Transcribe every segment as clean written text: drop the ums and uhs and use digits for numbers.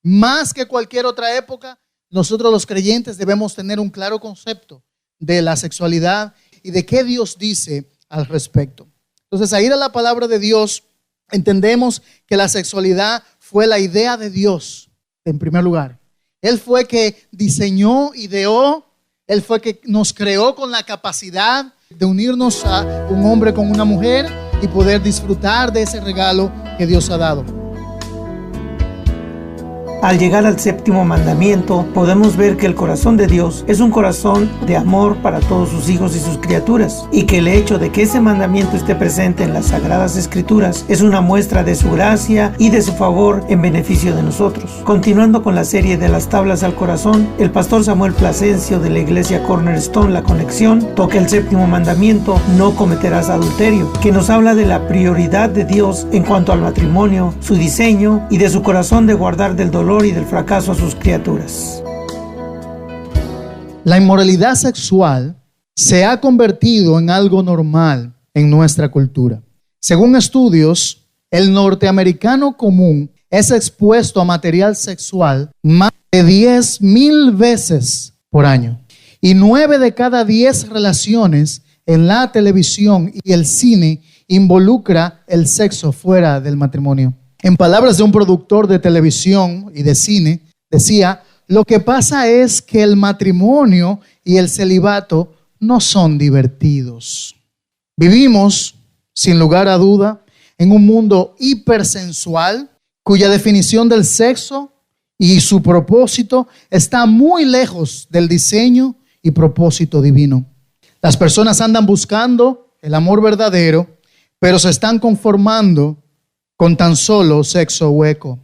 más que cualquier otra época, nosotros los creyentes debemos tener un claro concepto de la sexualidad y de qué Dios dice al respecto. Entonces, a ir a la palabra de Dios, entendemos que la sexualidad fue la idea de Dios en primer lugar. Él fue que diseñó, ideó, Él fue que nos creó con la capacidad de unirnos a un hombre con una mujer y poder disfrutar de ese regalo que Dios ha dado. Al llegar al séptimo mandamiento, podemos ver que el corazón de Dios es un corazón de amor para todos sus hijos y sus criaturas, y que el hecho de que ese mandamiento esté presente en las Sagradas Escrituras es una muestra de su gracia y de su favor en beneficio de nosotros. Continuando con la serie de las tablas al corazón, el pastor Samuel Plasencio de la iglesia Cornerstone La Conexión toca el séptimo mandamiento: no cometerás adulterio, que nos habla de la prioridad de Dios en cuanto al matrimonio, su diseño y de su corazón de guardar del dolor y del fracaso a sus criaturas. La inmoralidad sexual se ha convertido en algo normal en nuestra cultura. Según estudios, el norteamericano común es expuesto a material sexual más de 10,000 veces por año. Y 9 de cada 10 relaciones en la televisión y el cine involucra el sexo fuera del matrimonio. En palabras de un productor de televisión y de cine, decía: lo que pasa es que el matrimonio y el celibato no son divertidos. Vivimos, sin lugar a duda, en un mundo hipersensual, cuya definición del sexo y su propósito está muy lejos del diseño y propósito divino. Las personas andan buscando el amor verdadero, pero se están conformando con tan solo sexo hueco.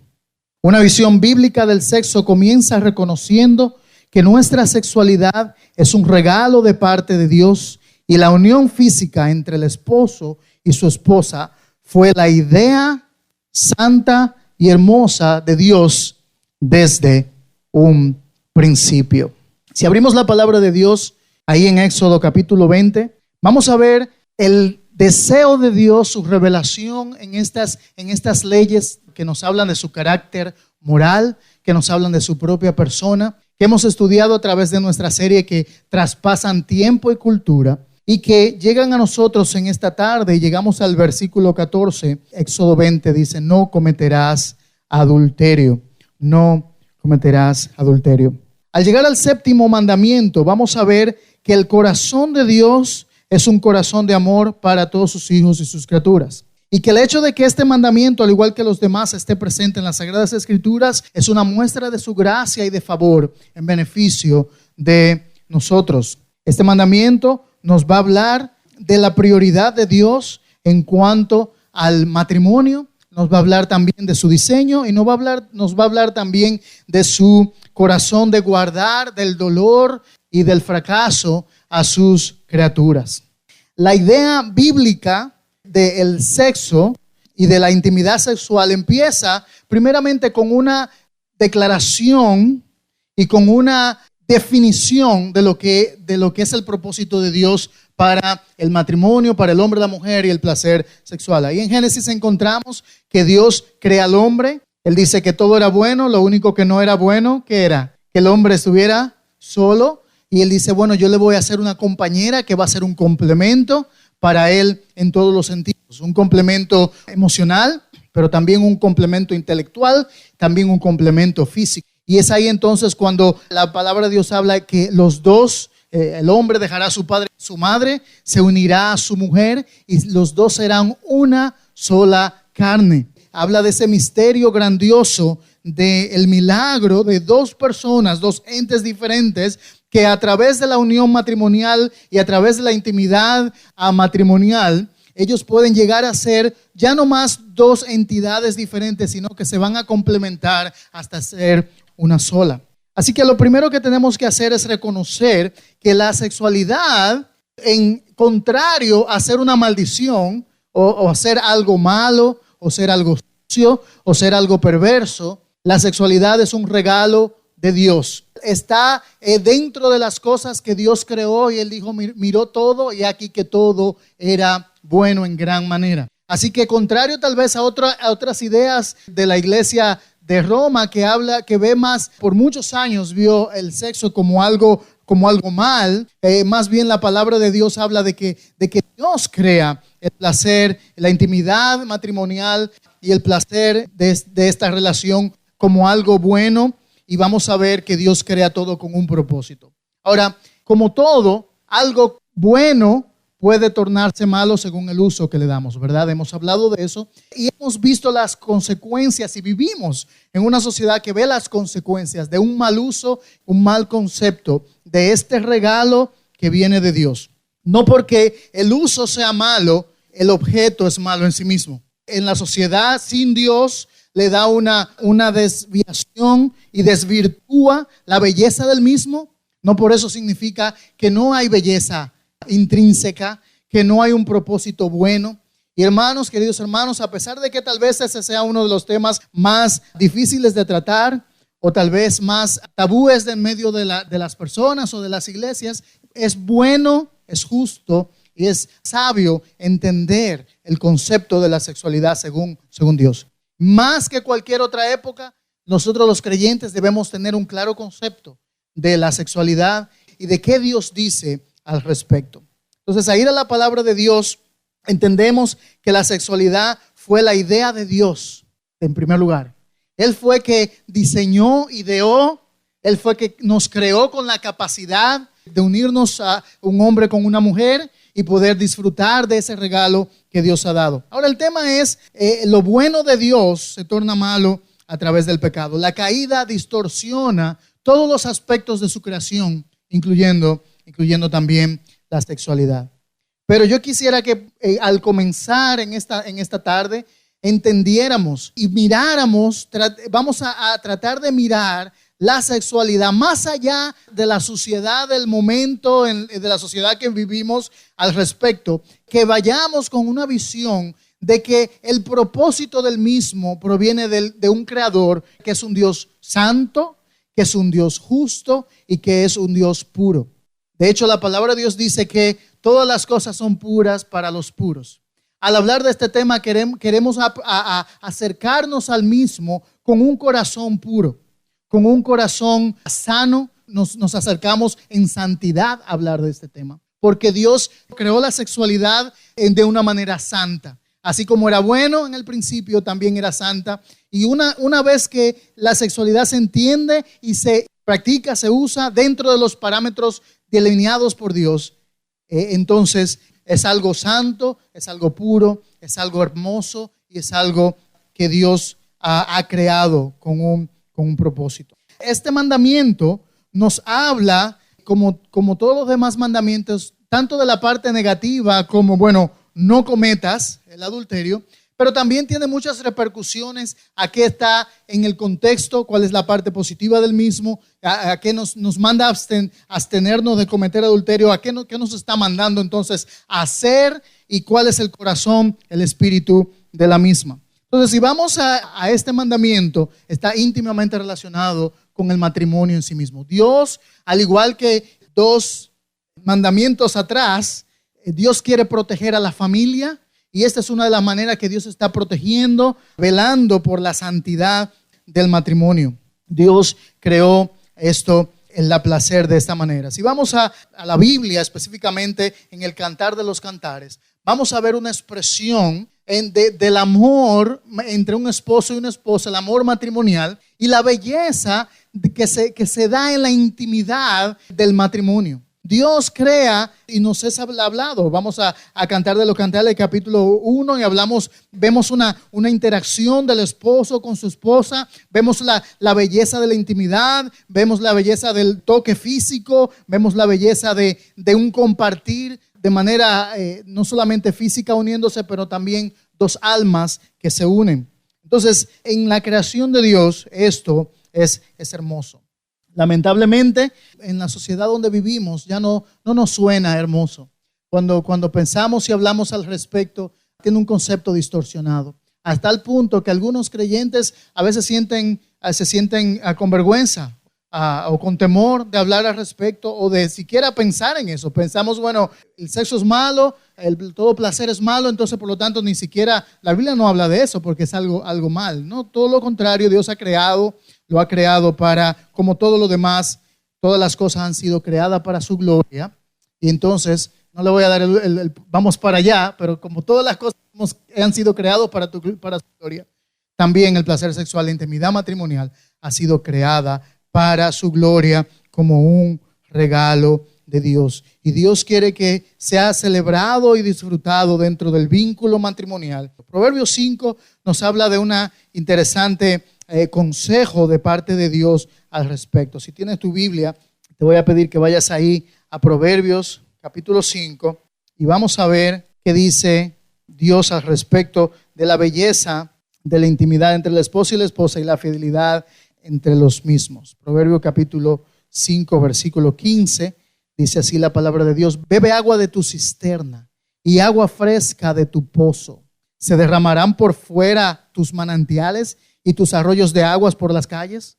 Una visión bíblica del sexo comienza reconociendo que nuestra sexualidad es un regalo de parte de Dios y la unión física entre el esposo y su esposa fue la idea santa y hermosa de Dios desde un principio. Si abrimos la palabra de Dios ahí en Éxodo capítulo 20, vamos a ver el deseo de Dios, su revelación en estas leyes que nos hablan de su carácter moral, que nos hablan de su propia persona, que hemos estudiado a través de nuestra serie, que traspasan tiempo y cultura y que llegan a nosotros en esta tarde. Y llegamos al versículo 14, Éxodo 20, dice: no cometerás adulterio, no cometerás adulterio. Al llegar al séptimo mandamiento, vamos a ver que el corazón de Dios es un corazón de amor para todos sus hijos y sus criaturas. Y que el hecho de que este mandamiento, al igual que los demás, esté presente en las Sagradas Escrituras, es una muestra de su gracia y de favor en beneficio de nosotros. Este mandamiento nos va a hablar de la prioridad de Dios en cuanto al matrimonio, nos va a hablar también de su diseño y nos va a hablar también de su corazón de guardar del dolor y del fracaso a sus criaturas. La idea bíblica del sexo y de la intimidad sexual empieza primeramente con una declaración y con una definición de lo que es el propósito de Dios para el matrimonio, para el hombre, la mujer y el placer sexual. Ahí en Génesis encontramos que Dios crea al hombre. Él dice que todo era bueno, lo único que no era bueno, ¿qué era? Que el hombre estuviera solo. Y Él dice: bueno, yo le voy a hacer una compañera que va a ser un complemento para él en todos los sentidos. Un complemento emocional, pero también un complemento intelectual, también un complemento físico. Y es ahí entonces cuando la palabra de Dios habla que los dos, el hombre dejará a su padre y su madre, se unirá a su mujer y los dos serán una sola carne. Habla de ese misterio grandioso del milagro de dos personas, dos entes diferentes, que a través de la unión matrimonial y a través de la intimidad matrimonial, ellos pueden llegar a ser ya no más dos entidades diferentes, sino que se van a complementar hasta ser una sola. Así que lo primero que tenemos que hacer es reconocer que la sexualidad, en contrario a ser una maldición o hacer algo malo o ser algo sucio o ser algo perverso, la sexualidad es un regalo de Dios. Está dentro de las cosas que Dios creó y Él dijo, miró todo y aquí que todo era bueno en gran manera. Así que contrario tal vez a otras ideas de la iglesia de Roma que ve más, por muchos años vio el sexo como algo mal. Más bien la palabra de Dios habla de que Dios crea el placer, la intimidad matrimonial y el placer de esta relación como algo bueno, y vamos a ver que Dios crea todo con un propósito. Ahora, como todo, algo bueno puede tornarse malo según el uso que le damos, ¿verdad? Hemos hablado de eso y hemos visto las consecuencias, y vivimos en una sociedad que ve las consecuencias de un mal uso, un mal concepto de este regalo que viene de Dios. No porque el uso sea malo, el objeto es malo en sí mismo. En la sociedad sin Dios le da una desviación y desvirtúa la belleza del mismo. No por eso significa que no hay belleza intrínseca, que no hay un propósito bueno. Y hermanos, queridos hermanos, a pesar de que tal vez ese sea uno de los temas más difíciles de tratar, o tal vez más tabúes de en medio de las personas o de las iglesias, es bueno, es justo y es sabio entender el concepto de la sexualidad según Dios. Más que cualquier otra época, nosotros los creyentes debemos tener un claro concepto de la sexualidad y de qué Dios dice al respecto. Entonces, a ir a la palabra de Dios, entendemos que la sexualidad fue la idea de Dios en primer lugar. Él fue que diseñó, ideó, Él fue que nos creó con la capacidad de unirnos a un hombre con una mujer y poder disfrutar de ese regalo que Dios ha dado. Ahora, el tema es, lo bueno de Dios se torna malo a través del pecado. La caída distorsiona todos los aspectos de su creación, incluyendo también la sexualidad. Pero yo quisiera que al comenzar en esta tarde entendiéramos y miráramos, vamos a tratar de mirar la sexualidad más allá de la sociedad del momento, de la sociedad que vivimos al respecto, que vayamos con una visión de que el propósito del mismo proviene de un creador que es un Dios santo, que es un Dios justo y que es un Dios puro. De hecho, la palabra de Dios dice que todas las cosas son puras para los puros. Al hablar de este tema queremos acercarnos al mismo con un corazón puro, con un corazón sano. Nos acercamos en santidad a hablar de este tema, porque Dios creó la sexualidad de una manera santa. Así como era bueno en el principio, también era santa. Y una vez que la sexualidad se entiende y se practica, se usa dentro de los parámetros delineados por Dios, entonces es algo santo, es algo puro, es algo hermoso y es algo que Dios ha creado con un propósito. Este mandamiento nos habla, como todos los demás mandamientos, tanto de la parte negativa como, no cometas el adulterio, pero también tiene muchas repercusiones. ¿A qué está en el contexto? ¿Cuál es la parte positiva del mismo? ¿A qué nos manda abstenernos de cometer adulterio? ¿A qué nos está mandando entonces a hacer? ¿Y cuál es el corazón, el espíritu de la misma? Entonces, si vamos a este mandamiento, está íntimamente relacionado con el matrimonio en sí mismo. Dios, al igual que 2 mandamientos atrás, Dios quiere proteger a la familia, y esta es una de las maneras que Dios está protegiendo, velando por la santidad del matrimonio. Dios creó esto, el placer de esta manera. Si vamos a la Biblia, específicamente en el Cantar de los Cantares, vamos a ver una expresión del amor entre un esposo y una esposa, el amor matrimonial y la belleza que se da en la intimidad del matrimonio. Dios crea y nos es hablado. Vamos a Cantar de los Cantares, capítulo 1, y vemos una interacción del esposo con su esposa. Vemos la belleza de la intimidad, vemos la belleza del toque físico, vemos la belleza de un compartir de manera no solamente física uniéndose, pero también 2 almas que se unen. Entonces, en la creación de Dios, esto es hermoso. Lamentablemente, en la sociedad donde vivimos ya no nos suena hermoso. Cuando pensamos y hablamos al respecto, tiene un concepto distorsionado. Hasta el punto que algunos creyentes a veces se sienten con vergüenza o con temor de hablar al respecto o de siquiera pensar en eso. Pensamos, el sexo es malo, todo placer es malo, entonces por lo tanto ni siquiera la Biblia no habla de eso porque es algo mal. No, todo lo contrario, Dios lo ha creado para, como todo lo demás, todas las cosas han sido creadas para su gloria. Y entonces, no le voy a dar vamos para allá, pero como todas las cosas han sido creadas para su gloria, también el placer sexual, la intimidad matrimonial ha sido creada para su gloria como un regalo de Dios. Y Dios quiere que sea celebrado y disfrutado dentro del vínculo matrimonial. Proverbios 5 nos habla de una interesante consejo de parte de Dios al respecto. Si tienes tu Biblia, te voy a pedir que vayas ahí a Proverbios capítulo 5 y vamos a ver qué dice Dios al respecto de la belleza de la intimidad entre el esposo y la esposa y la fidelidad entre los mismos. Proverbios capítulo 5, versículo 15, dice así la palabra de Dios: bebe agua de tu cisterna y agua fresca de tu pozo. ¿Se derramarán por fuera tus manantiales y tus arroyos de aguas por las calles?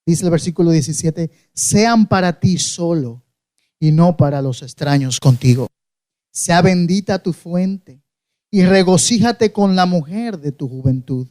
Dice el versículo 17: sean para ti solo y no para los extraños contigo. Sea bendita tu fuente y regocíjate con la mujer de tu juventud.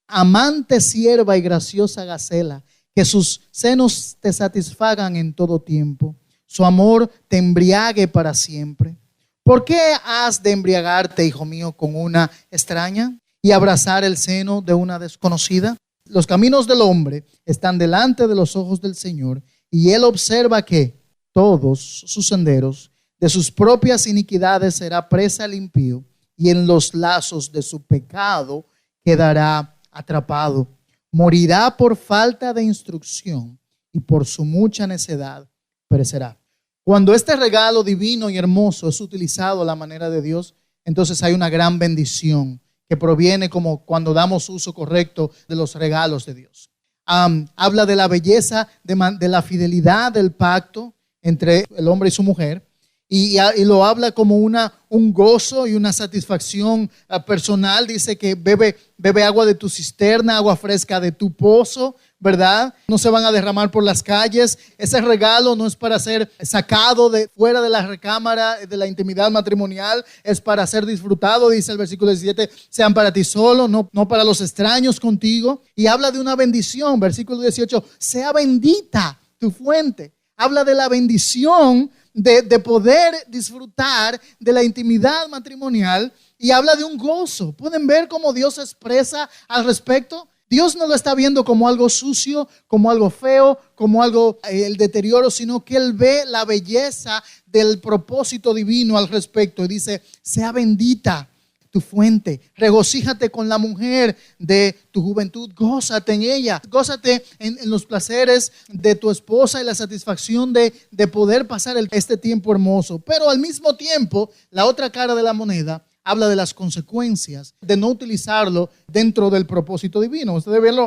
Amante sierva y graciosa gacela, que sus senos te satisfagan en todo tiempo, su amor te embriague para siempre. ¿Por qué has de embriagarte, hijo mío, con una extraña y abrazar el seno de una desconocida? Los caminos del hombre están delante de los ojos del Señor, y Él observa que todos sus senderos, de sus propias iniquidades será presa el impío, y en los lazos de su pecado quedará atrapado. Morirá por falta de instrucción y por su mucha necedad perecerá. Cuando este regalo divino y hermoso es utilizado a la manera de Dios, entonces hay una gran bendición que proviene como cuando damos uso correcto de los regalos de Dios. Habla de la belleza, de la fidelidad del pacto entre el hombre y su mujer, y lo habla como un gozo y una satisfacción personal. Dice que bebe agua de tu cisterna, agua fresca de tu pozo, ¿verdad? No se van a derramar por las calles. Ese regalo no es para ser sacado de fuera de la recámara de la intimidad matrimonial, es para ser disfrutado. Dice el versículo 17: sean para ti solo, no para los extraños contigo. Y habla de una bendición, versículo 18: sea bendita tu fuente. Habla de la bendición de poder disfrutar de la intimidad matrimonial, y habla de un gozo. ¿Pueden ver cómo Dios se expresa al respecto? Dios no lo está viendo como algo sucio, como algo feo, como algo el deterioro, sino que Él ve la belleza del propósito divino al respecto. Y dice: sea bendita tu fuente, regocíjate con la mujer de tu juventud, gózate en ella, gózate en los placeres de tu esposa y la satisfacción de poder pasar este tiempo hermoso. Pero al mismo tiempo, la otra cara de la moneda habla de las consecuencias de no utilizarlo dentro del propósito divino. Ustedes ven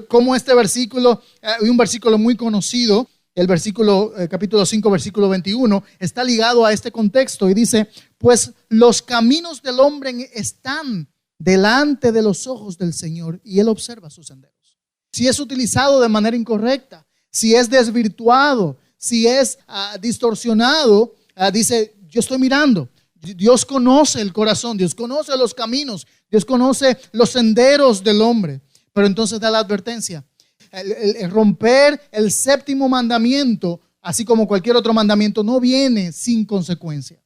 cómo este versículo, hay un versículo muy conocido, el versículo, capítulo 5, versículo 21, está ligado a este contexto y dice: pues los caminos del hombre están delante de los ojos del Señor, y Él observa sus senderos. Si es utilizado de manera incorrecta, si es desvirtuado, si es distorsionado, dice: yo estoy mirando. Dios conoce el corazón, Dios conoce los caminos, Dios conoce los senderos del hombre. Pero entonces da la advertencia: el romper el séptimo mandamiento, así como cualquier otro mandamiento, no viene sin consecuencia.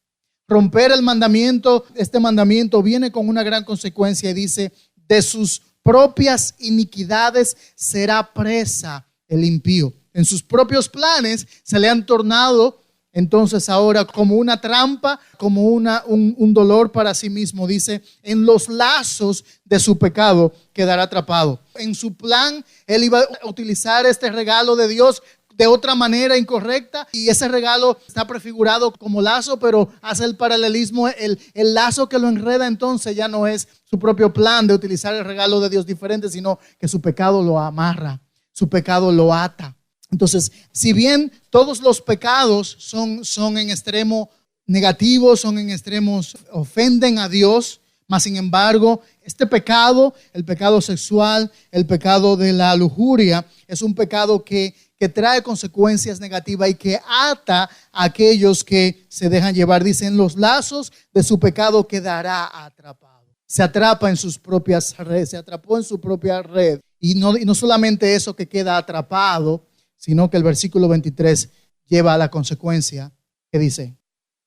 Romper el mandamiento, este mandamiento viene con una gran consecuencia, y dice: de sus propias iniquidades será presa el impío. En sus propios planes se le han tornado entonces ahora como una trampa, como un dolor para sí mismo. Dice: en los lazos de su pecado quedará atrapado. En su plan, él iba a utilizar este regalo de Dios de otra manera incorrecta, y ese regalo está prefigurado como lazo, pero hace el paralelismo. El lazo que lo enreda entonces ya no es su propio plan de utilizar el regalo de Dios diferente, sino que su pecado lo amarra, su pecado lo ata. Entonces, si bien todos los pecados son en extremo negativos, son en extremos ofenden a Dios, mas sin embargo Este pecado, el pecado sexual, el pecado de la lujuria, es un pecado que trae consecuencias negativas y que ata a aquellos que se dejan llevar. Dicen, los lazos de su pecado quedará atrapado. Se atrapa en sus propias redes, se atrapó en su propia red. Y no solamente eso que queda atrapado, sino que el versículo 23 lleva a la consecuencia que dice,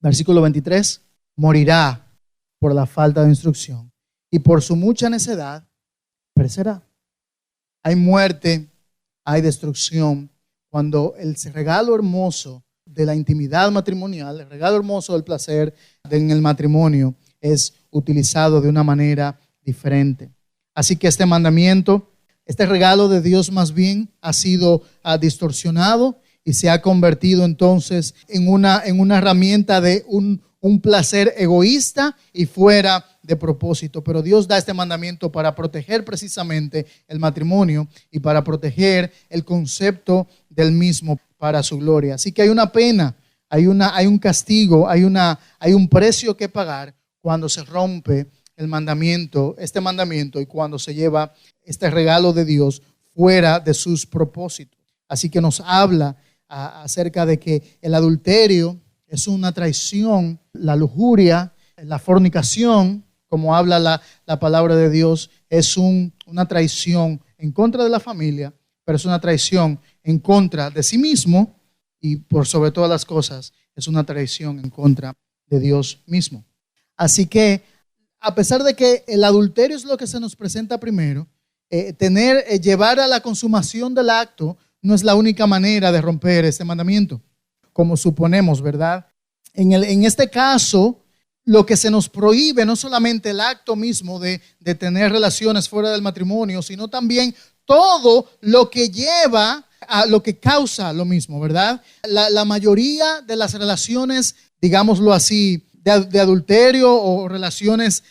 versículo 23, morirá por la falta de instrucción y por su mucha necedad perecerá. Hay muerte, hay destrucción cuando el regalo hermoso de la intimidad matrimonial, el regalo hermoso del placer en el matrimonio es utilizado de una manera diferente. Así que este mandamiento, este regalo de Dios más bien ha sido distorsionado y se ha convertido entonces en una herramienta de un placer egoísta y fuera de propósito. Pero Dios da este mandamiento para proteger precisamente el matrimonio y para proteger el concepto del mismo para su gloria. Así que hay una pena, hay un castigo, hay un precio que pagar cuando se rompe el mandamiento, este mandamiento, y cuando se lleva este regalo de Dios fuera de sus propósitos. Así que nos habla acerca de que el adulterio es una traición, la lujuria, la fornicación, como habla la palabra de Dios, es una traición en contra de la familia, pero es una traición en contra de sí mismo y por sobre todas las cosas es una traición en contra de Dios mismo. Así que a pesar de que el adulterio es lo que se nos presenta primero, llevar a la consumación del acto no es la única manera de romper este mandamiento, como suponemos, ¿verdad? En este caso, lo que se nos prohíbe no solamente el acto mismo de tener relaciones fuera del matrimonio, sino también todo lo que lleva a lo que causa lo mismo, ¿verdad? La mayoría de las relaciones, digámoslo así, de adulterio o relaciones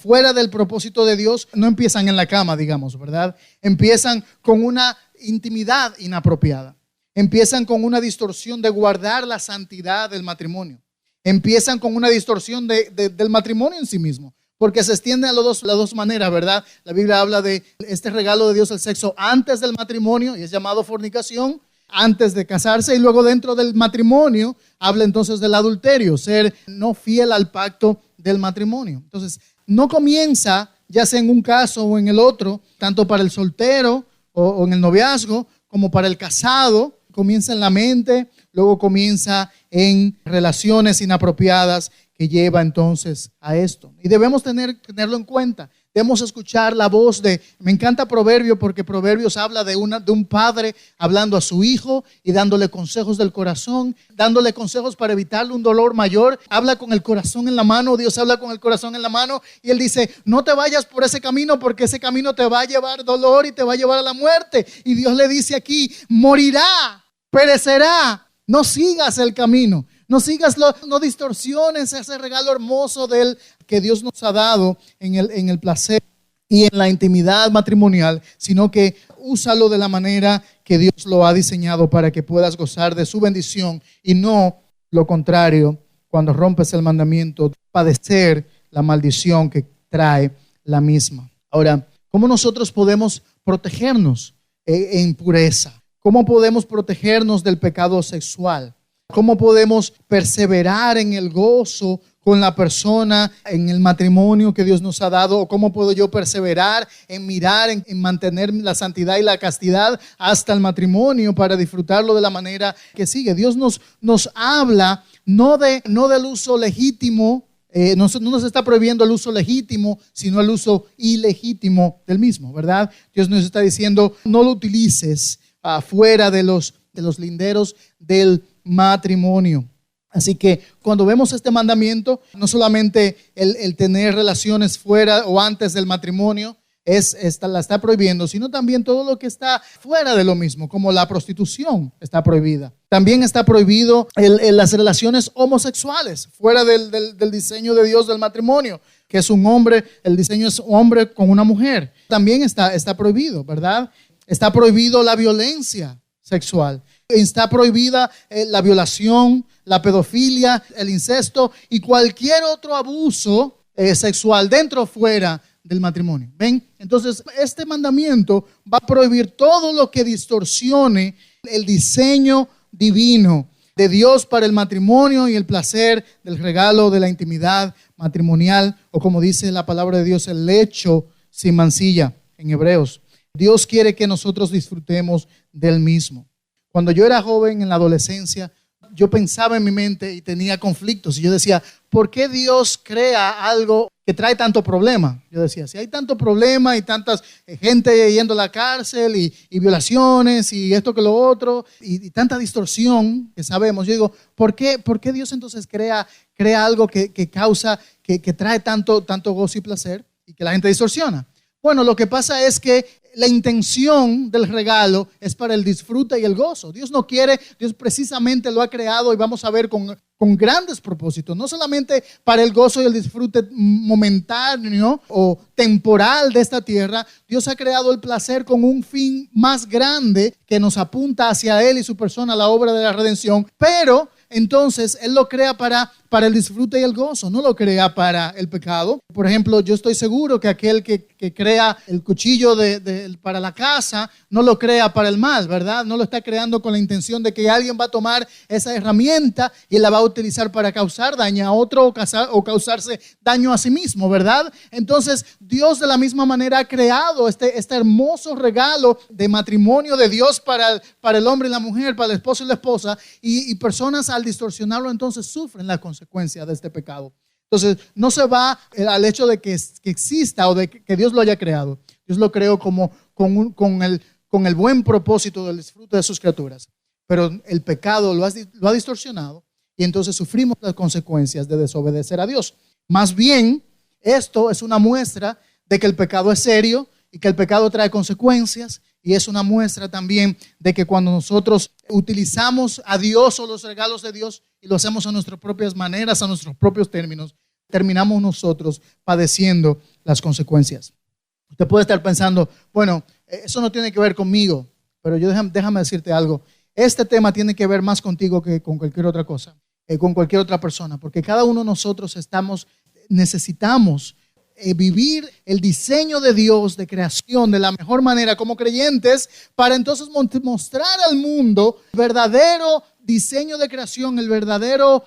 fuera del propósito de Dios, no empiezan en la cama, digamos, ¿verdad? Empiezan con una intimidad inapropiada. Empiezan con una distorsión de guardar la santidad del matrimonio. Empiezan con una distorsión del matrimonio en sí mismo, porque se extiende a las dos maneras, ¿verdad? La Biblia habla de este regalo de Dios, el sexo antes del matrimonio, y es llamado fornicación, antes de casarse, y luego dentro del matrimonio habla entonces del adulterio, ser no fiel al pacto del matrimonio. Entonces, no comienza, ya sea en un caso o en el otro, tanto para el soltero o en el noviazgo, como para el casado, comienza en la mente, luego comienza en relaciones inapropiadas que lleva entonces a esto. Y debemos tenerlo en cuenta. Debemos escuchar la voz me encanta Proverbios porque Proverbios habla de un padre hablando a su hijo y dándole consejos del corazón, dándole consejos para evitarle un dolor mayor. Habla con el corazón en la mano, Dios habla con el corazón en la mano y Él dice, no te vayas por ese camino porque ese camino te va a llevar dolor y te va a llevar a la muerte. Y Dios le dice aquí, morirá, perecerá, no sigas el camino. No no distorsiones ese regalo hermoso que Dios nos ha dado en el placer y en la intimidad matrimonial, sino que úsalo de la manera que Dios lo ha diseñado para que puedas gozar de su bendición y no lo contrario, cuando rompes el mandamiento, padecer la maldición que trae la misma. Ahora, ¿cómo nosotros podemos protegernos en pureza? ¿Cómo podemos protegernos del pecado sexual? ¿Cómo podemos perseverar en el gozo con la persona, en el matrimonio que Dios nos ha dado? ¿O cómo puedo yo perseverar en mirar, en mantener la santidad y la castidad hasta el matrimonio para disfrutarlo de la manera que sigue? Dios nos habla no del uso legítimo, no nos está prohibiendo el uso legítimo, sino el uso ilegítimo del mismo, ¿verdad? Dios nos está diciendo, no lo utilices fuera de los linderos del matrimonio. Así que cuando vemos este mandamiento, no solamente el tener relaciones fuera o antes del matrimonio la está prohibiendo, sino también todo lo que está fuera de lo mismo, como la prostitución está prohibida. También está prohibido las relaciones homosexuales, fuera del diseño de Dios del matrimonio, que es un hombre, el diseño es hombre con una mujer. También está prohibido, ¿verdad? Está prohibido la violencia sexual. Está prohibida la violación, la pedofilia, el incesto y cualquier otro abuso sexual dentro o fuera del matrimonio. ¿Ven? Entonces, este mandamiento va a prohibir todo lo que distorsione el diseño divino de Dios para el matrimonio y el placer del regalo de la intimidad matrimonial, o como dice la palabra de Dios, el lecho sin mancilla en Hebreos. Dios quiere que nosotros disfrutemos del mismo. Cuando yo era joven, en la adolescencia, yo pensaba en mi mente y tenía conflictos. Y yo decía, ¿por qué Dios crea algo que trae tanto problema? Yo decía, si hay tanto problema y tantas gente yendo a la cárcel y violaciones y esto que lo otro y tanta distorsión que sabemos, yo digo, ¿por qué Dios entonces crea algo que causa, que trae tanto gozo y placer y que la gente distorsiona? Bueno, lo que pasa es que la intención del regalo es para el disfrute y el gozo. Dios no quiere, Dios precisamente lo ha creado y vamos a ver con grandes propósitos, no solamente para el gozo y el disfrute momentáneo o temporal de esta tierra. Dios ha creado el placer con un fin más grande que nos apunta hacia Él y su persona, la obra de la redención, pero entonces Él lo crea para el disfrute y el gozo, no lo crea para el pecado. Por ejemplo, yo estoy seguro que aquel que crea el cuchillo para la caza no lo crea para el mal, ¿verdad? No lo está creando con la intención de que alguien va a tomar esa herramienta y la va a utilizar para causar daño a otro o causarse daño a sí mismo, ¿verdad? Entonces, Dios de la misma manera ha creado este hermoso regalo de matrimonio de Dios para el hombre y la mujer, para el esposo y la esposa, y personas al distorsionarlo entonces sufren la consecuencia de este pecado. Entonces, no se va al hecho de que exista o de que Dios lo haya creado. Dios lo creó con el buen propósito del disfrute de sus criaturas. Pero el pecado lo ha distorsionado y entonces sufrimos las consecuencias de desobedecer a Dios. Más bien, esto es una muestra de que el pecado es serio y que el pecado trae consecuencias. Y es una muestra también de que cuando nosotros utilizamos a Dios o los regalos de Dios y lo hacemos a nuestras propias maneras, a nuestros propios términos, terminamos nosotros padeciendo las consecuencias. Usted puede estar pensando, bueno, eso no tiene que ver conmigo, pero déjame decirte algo. Este tema tiene que ver más contigo que con cualquier otra cosa, con cualquier otra persona, porque cada uno de nosotros necesitamos vivir el diseño de Dios de creación de la mejor manera como creyentes para entonces mostrar al mundo el verdadero diseño de creación, el verdadero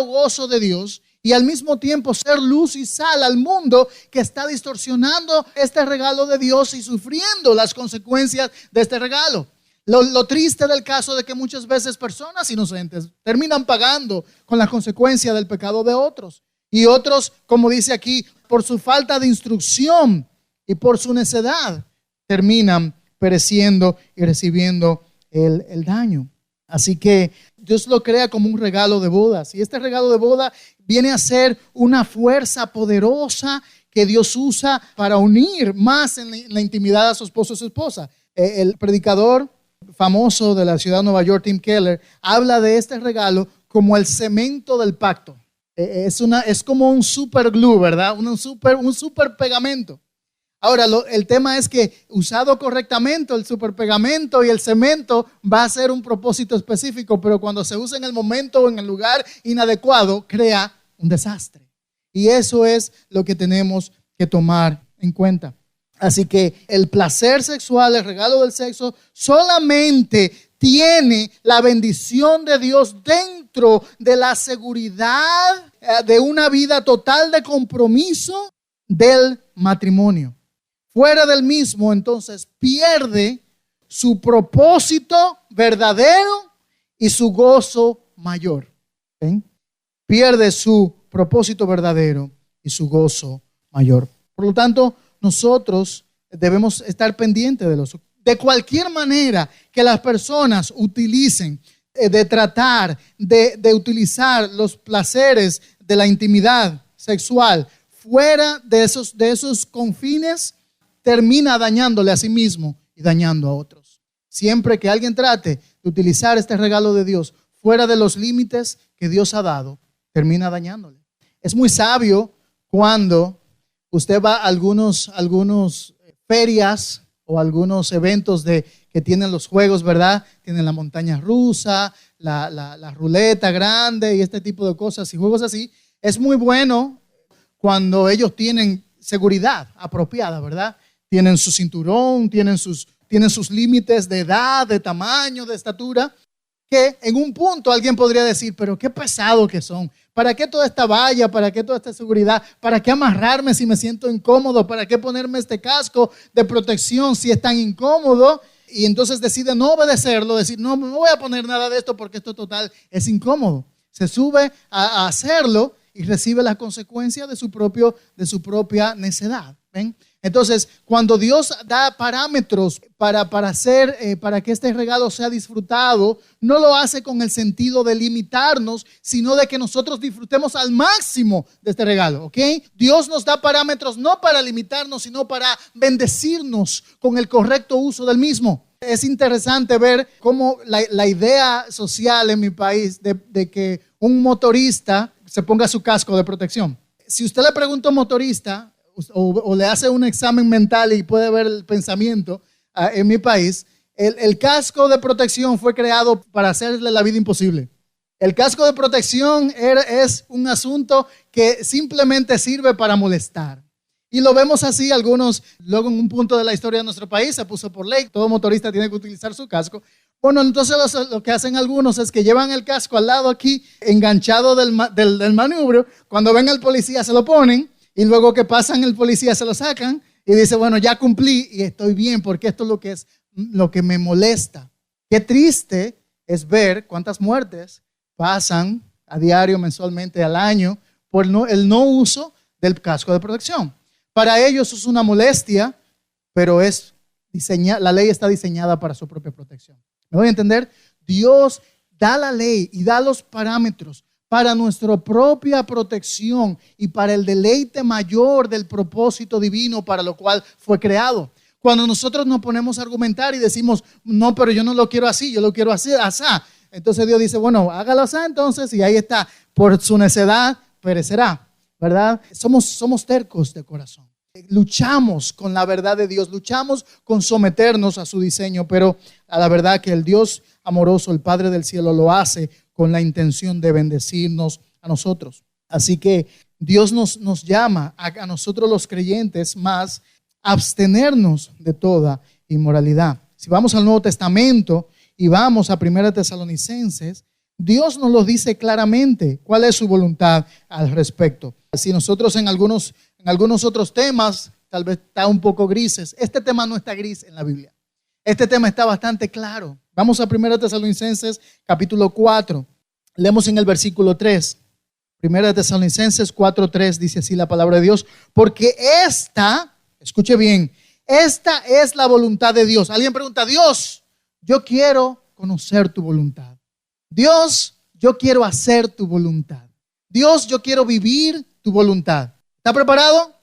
gozo de Dios, y al mismo tiempo ser luz y sal al mundo que está distorsionando este regalo de Dios y sufriendo las consecuencias de este regalo. Lo triste del caso de que muchas veces personas inocentes terminan pagando con las consecuencias del pecado de otros. Y otros, como dice aquí, por su falta de instrucción y por su necedad, terminan pereciendo y recibiendo el daño. Así que Dios lo crea como un regalo de bodas. Y este regalo de boda viene a ser una fuerza poderosa que Dios usa para unir más en la intimidad a su esposo y su esposa. El predicador famoso de la ciudad de Nueva York, Tim Keller, habla de este regalo como el cemento del pacto. Es como un super glue, ¿verdad? Un super pegamento. Ahora, el tema es que usado correctamente, el super pegamento y el cemento va a ser un propósito específico, pero cuando se usa en el momento o en el lugar inadecuado, crea un desastre. Y eso es lo que tenemos que tomar en cuenta. Así que el placer sexual, el regalo del sexo, solamente tiene la bendición de Dios dentro de la seguridad de una vida total de compromiso del matrimonio. Fuera del mismo, entonces, pierde su propósito verdadero y su gozo mayor. ¿Ven? Pierde su propósito verdadero y su gozo mayor. Por lo tanto, nosotros debemos estar pendientes de cualquier manera que las personas utilicen, de tratar de utilizar los placeres de la intimidad sexual fuera de esos confines, termina dañándole a sí mismo y dañando a otros. Siempre que alguien trate de utilizar este regalo de Dios fuera de los límites que Dios ha dado, termina dañándole. Es muy sabio cuando usted va a algunos ferias o algunos eventos que tienen los juegos, ¿verdad? Tienen la montaña rusa, la ruleta grande y este tipo de cosas y juegos así. Es muy bueno cuando ellos tienen seguridad apropiada, ¿verdad? Tienen su cinturón, tienen sus límites de edad, de tamaño, de estatura, que en un punto alguien podría decir, pero qué pesado que son. ¿Para qué toda esta valla? ¿Para qué toda esta seguridad? ¿Para qué amarrarme si me siento incómodo? ¿Para qué ponerme este casco de protección si es tan incómodo? Y entonces decide no obedecerlo, decir, no voy a poner nada de esto porque esto total es incómodo. Se sube a hacerlo y recibe las consecuencias de su propia necedad. ¿Ven? Entonces, cuando Dios da parámetros para que este regalo sea disfrutado, no lo hace con el sentido de limitarnos, sino de que nosotros disfrutemos al máximo de este regalo, ¿ok? Dios nos da parámetros no para limitarnos, sino para bendecirnos con el correcto uso del mismo. Es interesante ver cómo la idea social en mi país de que un motorista se ponga su casco de protección. Si usted le pregunta a un motorista, o le hace un examen mental y puede ver el pensamiento en mi país, el casco de protección fue creado para hacerle la vida imposible. El casco de protección es un asunto que simplemente sirve para molestar. Y lo vemos así, luego en un punto de la historia de nuestro país se puso por ley, todo motorista tiene que utilizar su casco. Bueno, entonces lo que hacen algunos es que llevan el casco al lado aquí, enganchado del manubrio, cuando ven al policía se lo ponen, y luego que pasan el policía se lo sacan y dice, bueno, ya cumplí y estoy bien porque esto es lo que me molesta. Qué triste es ver cuántas muertes pasan a diario, mensualmente, al año por el no uso del casco de protección. Para ellos es una molestia, pero la ley está diseñada para su propia protección. ¿Me voy a entender? Dios da la ley y da los parámetros para nuestra propia protección y para el deleite mayor del propósito divino para lo cual fue creado. Cuando nosotros nos ponemos a argumentar y decimos, no, pero yo no lo quiero así, yo lo quiero así, asá. Entonces Dios dice, bueno, hágalo así entonces, y ahí está, por su necedad perecerá, ¿verdad? Somos tercos de corazón. Luchamos con la verdad de Dios, luchamos con someternos a su diseño, pero a la verdad que el Dios amoroso, el Padre del cielo, lo hace con la intención de bendecirnos a nosotros. Así que Dios nos llama a nosotros los creyentes más abstenernos de toda inmoralidad. Si vamos al Nuevo Testamento y vamos a 1 Tesalonicenses, Dios nos lo dice claramente cuál es su voluntad al respecto. Si nosotros en algunos otros temas tal vez está un poco grises, este tema no está gris en la Biblia. Este tema está bastante claro. Vamos a 1 Tesalonicenses capítulo 4. Leemos en el versículo 3. 1 Tesalonicenses 4:3 dice así la palabra de Dios. Porque escuche bien, esta es la voluntad de Dios. Alguien pregunta, Dios, yo quiero conocer tu voluntad. Dios, yo quiero hacer tu voluntad. Dios, yo quiero vivir tu voluntad. ¿Está preparado?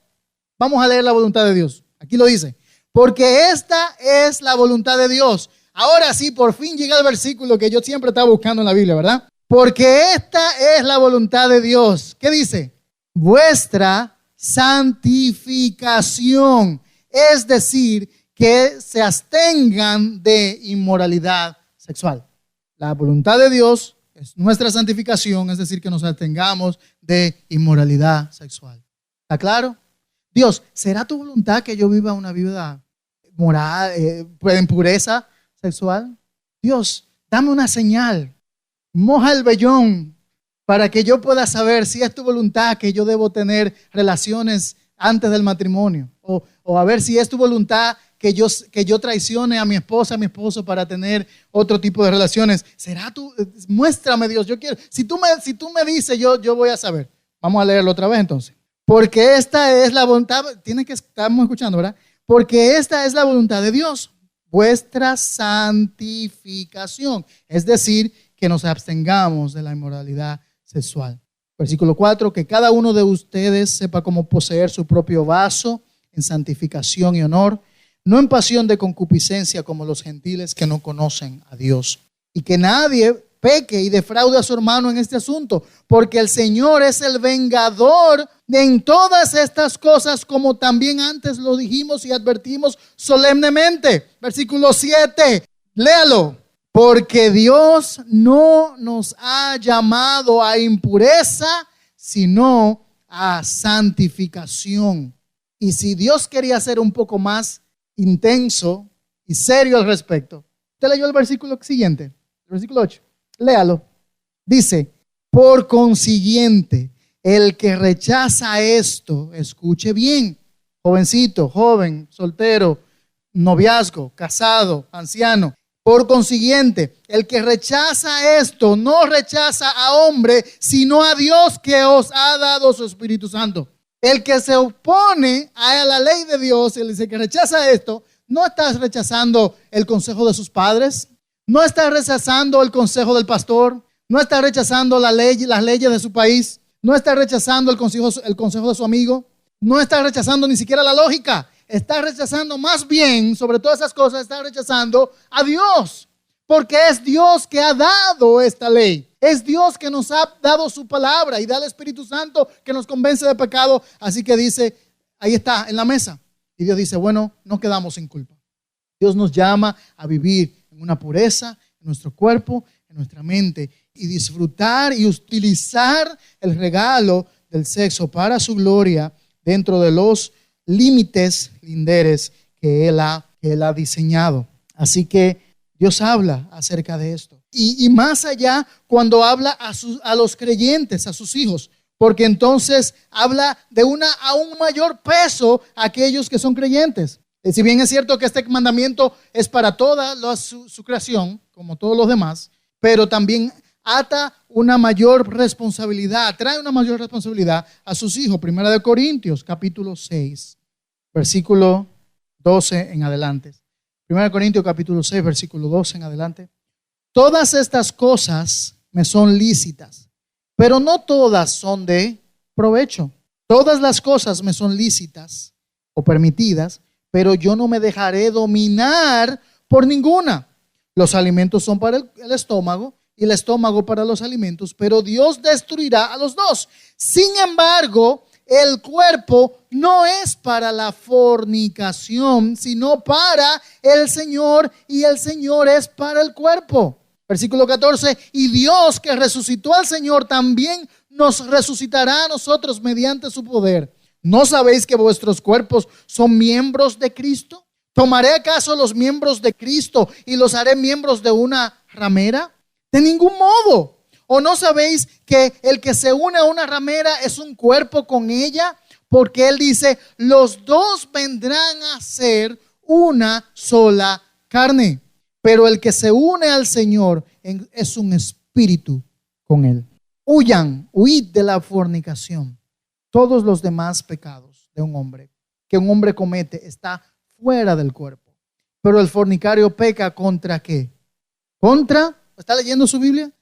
Vamos a leer la voluntad de Dios. Aquí lo dice. Porque esta es la voluntad de Dios. Ahora sí, por fin llega el versículo que yo siempre estaba buscando en la Biblia, ¿verdad? Porque esta es la voluntad de Dios. ¿Qué dice? Vuestra santificación. Es decir, que se abstengan de inmoralidad sexual. La voluntad de Dios es nuestra santificación, es decir, que nos abstengamos de inmoralidad sexual. ¿Está claro? Dios, ¿será tu voluntad que yo viva una vida moral, en pureza sexual? Dios, dame una señal. Moja el vellón para que yo pueda saber si es tu voluntad que yo debo tener relaciones antes del matrimonio. O a ver si es tu voluntad que yo traicione a mi esposa, a mi esposo para tener otro tipo de relaciones. ¿Será tú? Muéstrame, Dios, yo quiero. Si tú me dices, yo voy a saber. Vamos a leerlo otra vez entonces. Porque esta es la voluntad, estamos escuchando, ¿verdad? Porque esta es la voluntad de Dios, vuestra santificación. Es decir, que nos abstengamos de la inmoralidad sexual. Versículo 4, que cada uno de ustedes sepa cómo poseer su propio vaso en santificación y honor, no en pasión de concupiscencia como los gentiles que no conocen a Dios. Y que nadie peque y defraude a su hermano en este asunto, porque el Señor es el vengador en todas estas cosas, como también antes lo dijimos y advertimos solemnemente. Versículo 7, léalo. Porque Dios no nos ha llamado a impureza, sino a santificación. Y si Dios quería ser un poco más intenso y serio al respecto, usted leyó el versículo siguiente, el versículo 8. Léalo. Dice, por consiguiente, el que rechaza esto, escuche bien, jovencito, joven, soltero, noviazgo, casado, anciano. Por consiguiente, el que rechaza esto, no rechaza a hombre, sino a Dios que os ha dado su Espíritu Santo. El que se opone a la ley de Dios, el que rechaza esto, no está rechazando el consejo de sus padres, no está rechazando el consejo del pastor, no está rechazando las leyes de su país, no está rechazando el consejo de su amigo, no está rechazando ni siquiera la lógica. Está rechazando más bien, sobre todas esas cosas, está rechazando a Dios. Porque es Dios que ha dado esta ley. Es Dios que nos ha dado su palabra y da el Espíritu Santo que nos convence de pecado. Así que dice, ahí está, en la mesa. Y Dios dice, bueno, no quedamos sin culpa. Dios nos llama a vivir en una pureza, en nuestro cuerpo, en nuestra mente. Y disfrutar y utilizar el regalo del sexo para su gloria dentro de los límites linderes que Él ha diseñado. Así que Dios habla acerca de esto. Y más allá, cuando habla a los creyentes, a sus hijos, porque entonces habla de aún mayor peso a aquellos que son creyentes. Si bien es cierto que este mandamiento es para toda su creación, como todos los demás, pero también ata una mayor responsabilidad, trae una mayor responsabilidad a sus hijos. Primera de Corintios, capítulo 6, versículo 12 en adelante. Primera de Corintios, capítulo 6, versículo 12 en adelante. Todas estas cosas me son lícitas, pero no todas son de provecho. Todas las cosas me son lícitas o permitidas, pero yo no me dejaré dominar por ninguna. Los alimentos son para el estómago y el estómago para los alimentos, pero Dios destruirá a los dos. Sin embargo, el cuerpo no es para la fornicación, sino para el Señor, y el Señor es para el cuerpo. Versículo 14, y Dios que resucitó al Señor también nos resucitará a nosotros mediante su poder. ¿No sabéis que vuestros cuerpos son miembros de Cristo? ¿Tomaré acaso los miembros de Cristo y los haré miembros de una ramera? De ningún modo. ¿O no sabéis que el que se une a una ramera es un cuerpo con ella? Porque Él dice, los dos vendrán a ser una sola carne. Pero el que se une al Señor es un espíritu con Él. Huid de la fornicación. Todos los demás pecados de un hombre que un hombre comete está fuera del cuerpo. Pero el fornicario peca ¿contra qué? ¿Está leyendo su Biblia?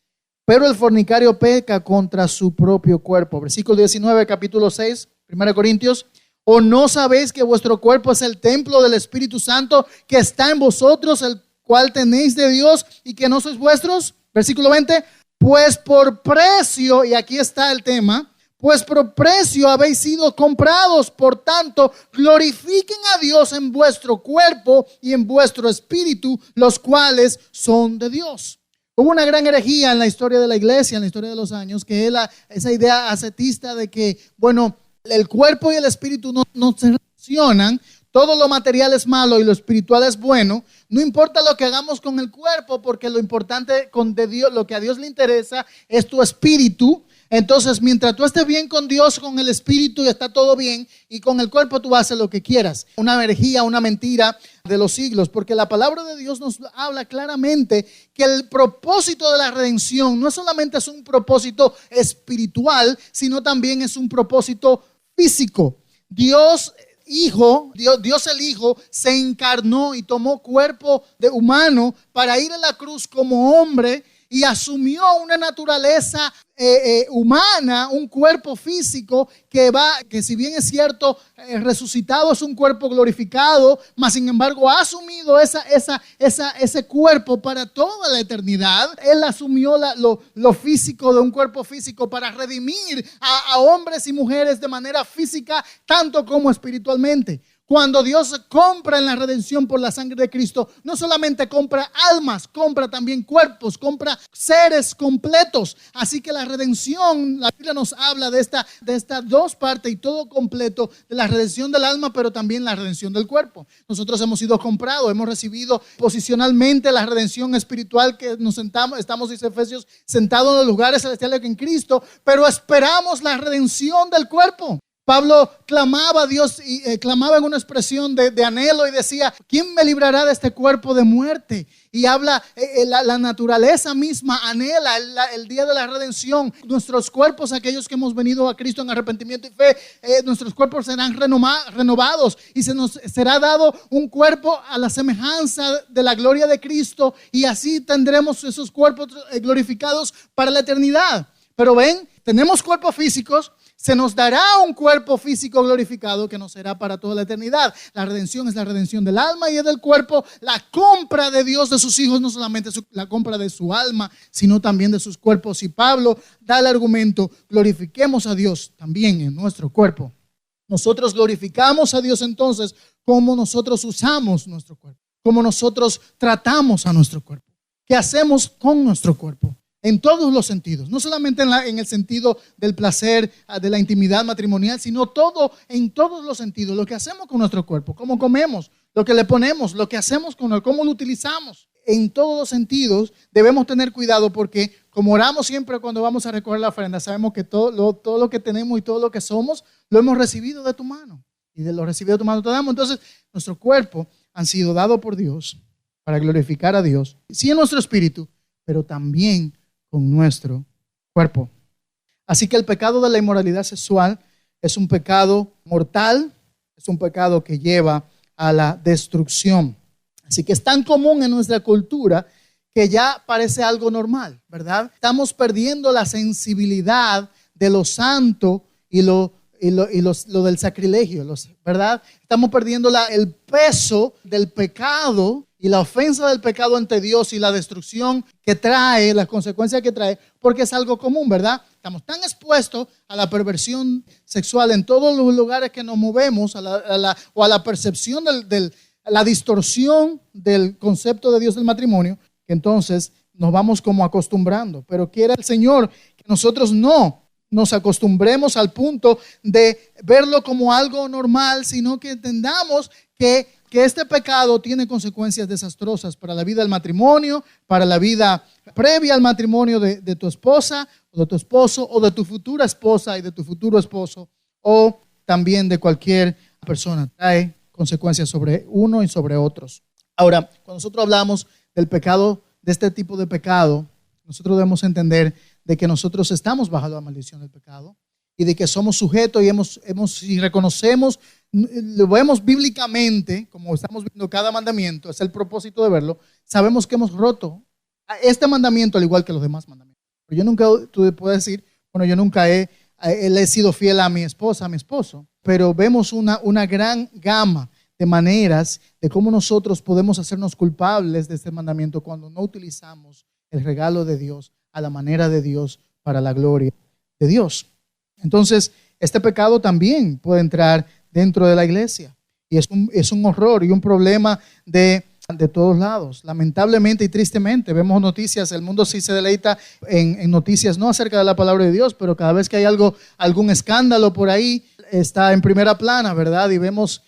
Pero el fornicario peca contra su propio cuerpo. Versículo 19, capítulo 6, 1 Corintios. ¿O no sabéis que vuestro cuerpo es el templo del Espíritu Santo que está en vosotros, el cual tenéis de Dios y que no sois vuestros? Versículo 20. Pues por precio, y aquí está el tema, pues por precio habéis sido comprados. Por tanto, glorifiquen a Dios en vuestro cuerpo y en vuestro espíritu, los cuales son de Dios. Hubo una gran herejía en la historia de la iglesia, en la historia de los años, que es esa idea ascetista de que, bueno, el cuerpo y el espíritu no se relacionan. Todo lo material es malo y lo espiritual es bueno. No importa lo que hagamos con el cuerpo, porque lo importante de Dios, lo que a Dios le interesa es tu espíritu. Entonces, mientras tú estés bien con Dios, con el espíritu, está todo bien, y con el cuerpo tú haces lo que quieras. Una herejía, una mentira de los siglos, porque la palabra de Dios nos habla claramente que el propósito de la redención no solamente es un propósito espiritual, sino también es un propósito físico. Dios el Hijo se encarnó y tomó cuerpo de humano para ir a la cruz como hombre y asumió una naturaleza humana, un cuerpo físico que si bien es cierto, resucitado es un cuerpo glorificado, mas sin embargo ha asumido ese cuerpo para toda la eternidad. Él asumió lo físico de un cuerpo físico para redimir a hombres y mujeres de manera física, tanto como espiritualmente. Cuando Dios compra en la redención por la sangre de Cristo, no solamente compra almas, compra también cuerpos, compra seres completos. Así que la redención, la Biblia nos habla de estas dos partes y todo completo, de la redención del alma, pero también la redención del cuerpo. Nosotros hemos sido comprados, hemos recibido posicionalmente la redención espiritual que estamos, dice Efesios, sentados en los lugares celestiales en Cristo, pero esperamos la redención del cuerpo. Pablo clamaba a Dios y clamaba en una expresión de anhelo y decía: ¿quién me librará de este cuerpo de muerte? Y habla, la naturaleza misma anhela el día de la redención. Nuestros cuerpos, aquellos que hemos venido a Cristo en arrepentimiento y fe, nuestros cuerpos serán renovados y se nos será dado un cuerpo a la semejanza de la gloria de Cristo, y así tendremos esos cuerpos glorificados para la eternidad. Pero ven, tenemos cuerpos físicos. Se nos dará un cuerpo físico glorificado que nos será para toda la eternidad. La redención es la redención del alma y es del cuerpo. La compra de Dios de sus hijos, no solamente la compra de su alma, sino también de sus cuerpos. Y Pablo da el argumento: glorifiquemos a Dios también en nuestro cuerpo. Nosotros glorificamos a Dios entonces como nosotros usamos nuestro cuerpo, como nosotros tratamos a nuestro cuerpo, qué hacemos con nuestro cuerpo. En todos los sentidos, no solamente en el sentido del placer, de la intimidad matrimonial, sino en todos los sentidos. Lo que hacemos con nuestro cuerpo, cómo comemos, lo que le ponemos, lo que hacemos con él, cómo lo utilizamos. En todos los sentidos debemos tener cuidado, porque como oramos siempre cuando vamos a recoger la ofrenda, sabemos que todo lo que tenemos y todo lo que somos lo hemos recibido de tu mano. Y de lo recibido de tu mano te damos. Entonces, nuestro cuerpo han sido dados por Dios para glorificar a Dios. Sí, en nuestro espíritu, pero también con nuestro cuerpo. Así que el pecado de la inmoralidad sexual es un pecado mortal, es un pecado que lleva a la destrucción. Así que es tan común en nuestra cultura que ya parece algo normal, ¿verdad? Estamos perdiendo la sensibilidad de lo santo y lo del sacrilegio, ¿verdad? Estamos perdiendo el peso del pecado y la ofensa del pecado ante Dios y la destrucción que trae, las consecuencias que trae, porque es algo común, ¿verdad? Estamos tan expuestos a la perversión sexual en todos los lugares que nos movemos, o a la percepción a la distorsión del concepto de Dios del matrimonio, que entonces nos vamos como acostumbrando. Pero quiere el Señor que nosotros no nos acostumbremos al punto de verlo como algo normal, sino que entendamos que este pecado tiene consecuencias desastrosas para la vida del matrimonio, para la vida previa al matrimonio de tu esposa o de tu esposo, o de tu futura esposa y de tu futuro esposo, o también de cualquier persona. Trae consecuencias sobre uno y sobre otros. Ahora, cuando nosotros hablamos del pecado, de este tipo de pecado, nosotros debemos entender de que nosotros estamos bajo la maldición del pecado y de que somos sujetos y si reconocemos, lo vemos bíblicamente, como estamos viendo cada mandamiento, es el propósito de verlo, sabemos que hemos roto este mandamiento al igual que los demás mandamientos. Pero yo nunca, tú puedes decir, bueno, yo nunca he sido fiel a mi esposa, a mi esposo, pero vemos una gran gama de maneras de cómo nosotros podemos hacernos culpables de este mandamiento cuando no utilizamos el regalo de Dios a la manera de Dios para la gloria de Dios. Entonces, este pecado también puede entrar dentro de la iglesia y es un horror y un problema de todos lados. Lamentablemente y tristemente vemos noticias, el mundo sí se deleita en noticias no acerca de la palabra de Dios, pero cada vez que hay algún escándalo por ahí, está en primera plana, ¿verdad? Y vemos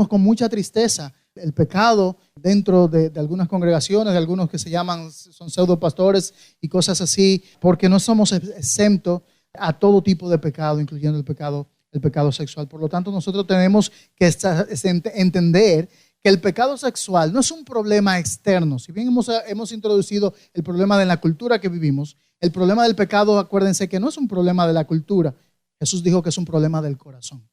con mucha tristeza el pecado dentro de algunas congregaciones, de algunos que son pseudo pastores y cosas así, porque no somos exentos a todo tipo de pecado, incluyendo el pecado sexual. Por lo tanto, nosotros tenemos que entender que el pecado sexual no es un problema externo. Si bien hemos introducido el problema de la cultura que vivimos, el problema del pecado, acuérdense que no es un problema de la cultura. Jesús dijo que es un problema del corazón,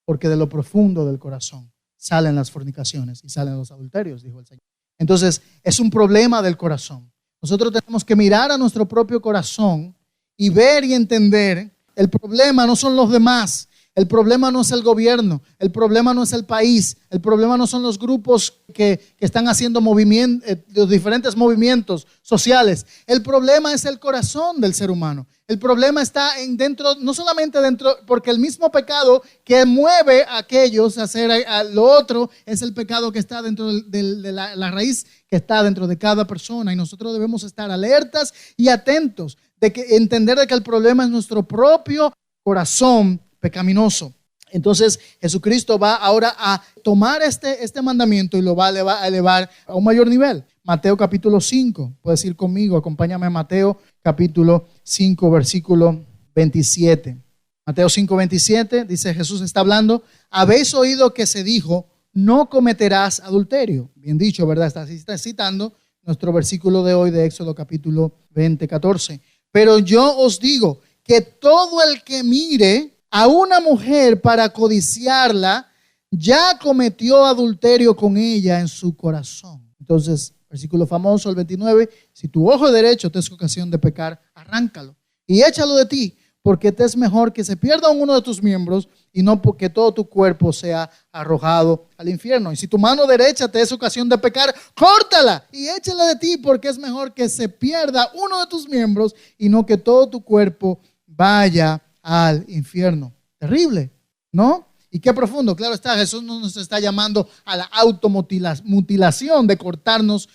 porque de lo profundo del corazón salen las fornicaciones y salen los adulterios, dijo el Señor. Entonces, es un problema del corazón. Nosotros tenemos que mirar a nuestro propio corazón y ver y entender, el problema no son los demás, El problema no es el gobierno, el problema no es el país, el problema no son los grupos que están haciendo los diferentes movimientos sociales. El problema es el corazón del ser humano. El problema está dentro, no solamente dentro, porque el mismo pecado que mueve a aquellos a hacer a lo otro es el pecado que está dentro de la raíz que está dentro de cada persona. Y nosotros debemos estar alertas y atentos entender de que el problema es nuestro propio corazón pecaminoso. Entonces Jesucristo va ahora a tomar este mandamiento y lo va a elevar a un mayor nivel. Mateo capítulo 5, puedes ir conmigo, acompáñame a Mateo capítulo 5, versículo 27. Mateo 5, 27, dice Jesús está hablando, habéis oído que se dijo, no cometerás adulterio. Bien dicho, ¿verdad? Está citando nuestro versículo de hoy de Éxodo capítulo 20, 14. Pero yo os digo que todo el que mire a una mujer para codiciarla, ya cometió adulterio con ella en su corazón. Entonces, versículo famoso, el 29, si tu ojo derecho te es ocasión de pecar, arráncalo y échalo de ti, porque te es mejor que se pierda uno de tus miembros y no porque todo tu cuerpo sea arrojado al infierno. Y si tu mano derecha te es ocasión de pecar, córtala y échala de ti, porque es mejor que se pierda uno de tus miembros y no que todo tu cuerpo vaya al infierno. Terrible, ¿no? Y qué profundo. Claro está, Jesús no nos está llamando a la automutilación de cortarnos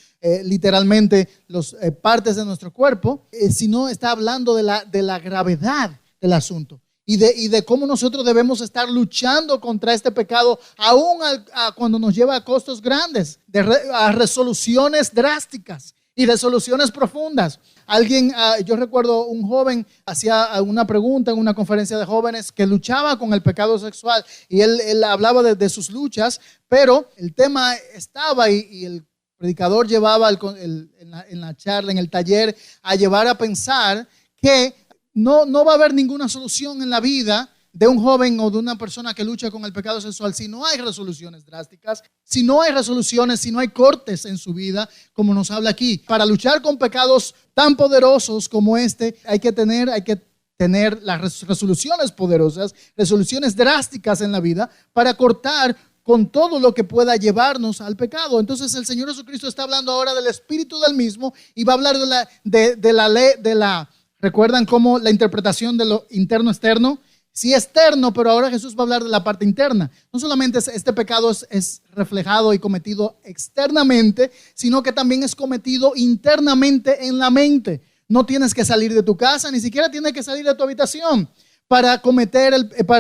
literalmente las partes de nuestro cuerpo, sino está hablando de la gravedad del asunto y de cómo nosotros debemos estar luchando contra este pecado, aún cuando nos lleva a costos grandes, a resoluciones drásticas y resoluciones profundas. Yo recuerdo un joven hacía una pregunta en una conferencia de jóvenes que luchaba con el pecado sexual y él hablaba de sus luchas, pero el tema estaba y el predicador llevaba en la charla, en el taller, a llevar a pensar que no va a haber ninguna solución en la vida de un joven o de una persona que lucha con el pecado sexual si no hay resoluciones drásticas, si no hay resoluciones, si no hay cortes en su vida, como nos habla aquí. Para luchar con pecados tan poderosos como hay que tener las resoluciones poderosas, resoluciones drásticas en la vida para cortar con todo lo que pueda llevarnos al pecado. Entonces el Señor Jesucristo está hablando ahora del espíritu del mismo y va a hablar de la ley, ¿recuerdan cómo la interpretación de lo interno-externo? Sí, externo, pero ahora Jesús va a hablar de la parte interna. No solamente este pecado es reflejado y cometido externamente, sino que también es cometido internamente en la mente. No tienes que salir de tu casa, ni siquiera tienes que salir de tu habitación para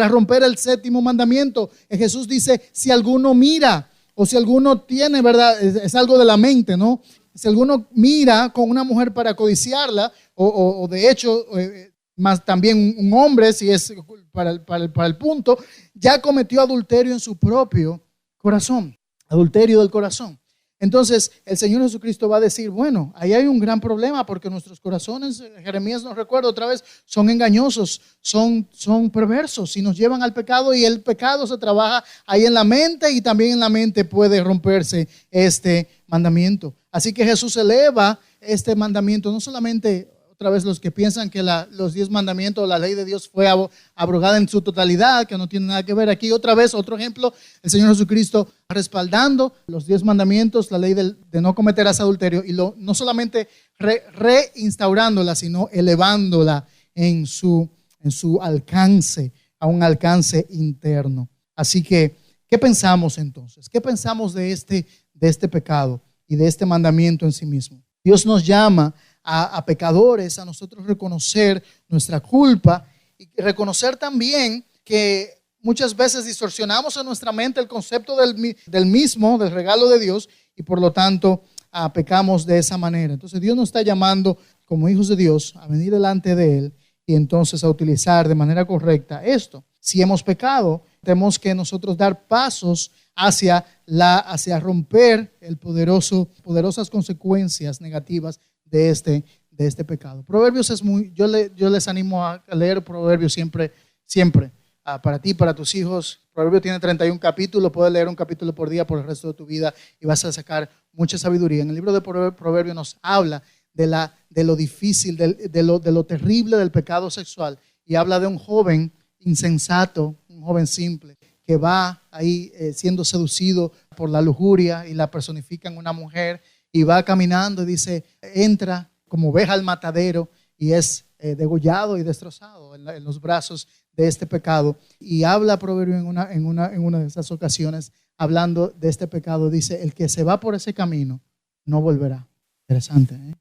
romper el séptimo mandamiento. Jesús dice, si alguno mira o si alguno tiene, ¿verdad? Es algo de la mente, ¿no? Si alguno mira con una mujer para codiciarla o de hecho... más también un hombre, si es para el punto, ya cometió adulterio en su propio corazón, adulterio del corazón. Entonces el Señor Jesucristo va a decir, bueno, ahí hay un gran problema porque nuestros corazones, Jeremías nos recuerda otra vez, son engañosos, son perversos y nos llevan al pecado, y el pecado se trabaja ahí en la mente y también en la mente puede romperse este mandamiento. Así que Jesús eleva este mandamiento, no solamente... Otra vez los que piensan que los 10 mandamientos, la ley de Dios fue abrogada en su totalidad, que no tiene nada que ver aquí. Otra vez, otro ejemplo, el Señor Jesucristo respaldando los 10 mandamientos, la ley de no cometerás adulterio, y no solamente reinstaurándola, sino elevándola en su alcance, a un alcance interno. Así que, ¿qué pensamos entonces? ¿Qué pensamos de este pecado y de este mandamiento en sí mismo? Dios nos llama a pecadores, a nosotros reconocer nuestra culpa y reconocer también que muchas veces distorsionamos en nuestra mente el concepto del regalo de Dios, y por lo tanto pecamos de esa manera. Entonces Dios nos está llamando como hijos de Dios a venir delante de Él y entonces a utilizar de manera correcta esto. Si hemos pecado, tenemos que nosotros dar pasos hacia romper poderosas consecuencias negativas de este pecado. Proverbios yo les animo a leer Proverbios siempre, para ti, para tus hijos. Proverbios tiene 31 capítulos, puedes leer un capítulo por día por el resto de tu vida y vas a sacar mucha sabiduría. En el libro de Proverbios nos habla de lo difícil, de lo terrible del pecado sexual, y habla de un joven insensato, un joven simple, que va ahí siendo seducido por la lujuria y la personifica en una mujer y va caminando y dice, entra como oveja al matadero y es degollado y destrozado en los brazos de este pecado. Y habla Proverbio en una de esas ocasiones, hablando de este pecado, dice, el que se va por ese camino no volverá. Interesante, ¿eh?